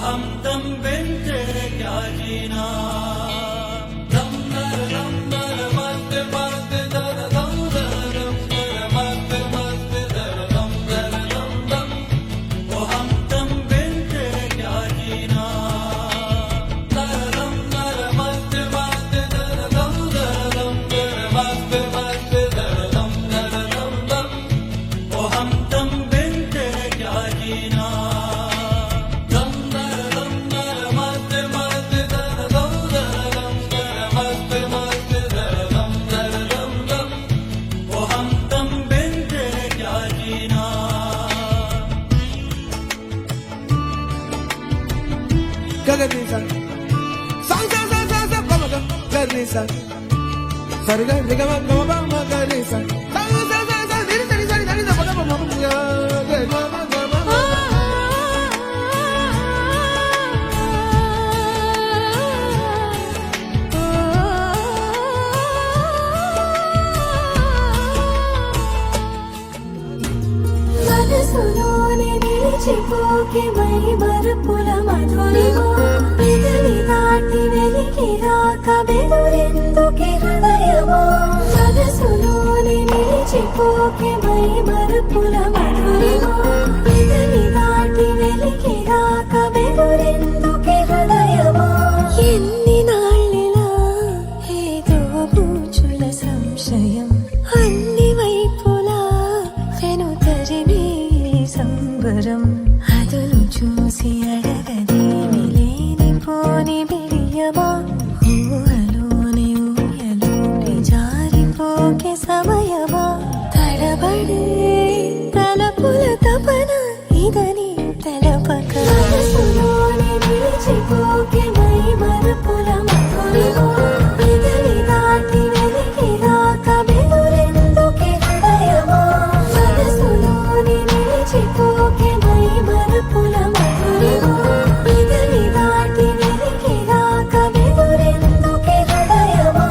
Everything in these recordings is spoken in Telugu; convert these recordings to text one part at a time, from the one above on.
हमदम बिन तेरे क्या जीना दम दर मस्त मस्त दर दम दर मस्त मस्त दर दम दम ओ हमदम बिन तेरे क्या जीना दर दम दर मस्त मस्त दर दम दर मस्त मस्त दर दम दम ओ हमदम बिन तेरे क्या जीना Gaganisa, sang sang sang sang sang, come on, Gaganisa. Sorry, guys, come on, Gaganisa. Sang sang sang sang, diri diri diri diri, pada pada pada, చిపోకే మై మరుపుల మధురిమో పెదవి దాటి వెలికి రాక బెదురెందుకే హృదయమో మనసులోనే నిలిచిపోకే మై మరుపుల మధురిమో పెదవి దాటి వెలికి రాక బెదురెందుకే హృదయమో ఎన్ని నాళ్ళిలా ఏదో పూచుల సంశయం అన్ని వైపులా వెను తరిమే సంబరం అదును చూసి అడగదేమి లేనిపోని బిడియమా ఊహలోని ఊయలోని జారిపోకే సమయమా తడబడే తలపుల తపన ఇదని తెలపక మనసులోని నిలిచిపోకే మై మరుపుల మధురిమో పెదవి దాటి వెలికి రాక బెదురెందుకే హృదయమో మనసులోని నిలిచిపోకే మై మరుపుల మధురిమో పెదవి దాటి వెలికి రాక బెదురెందుకే హృదయమో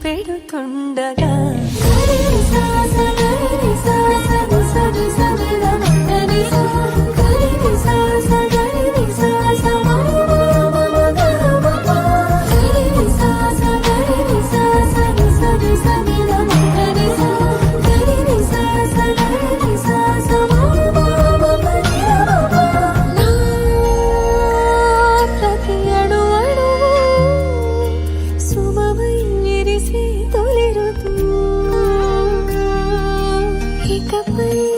పెడుతుండగా ఇకపై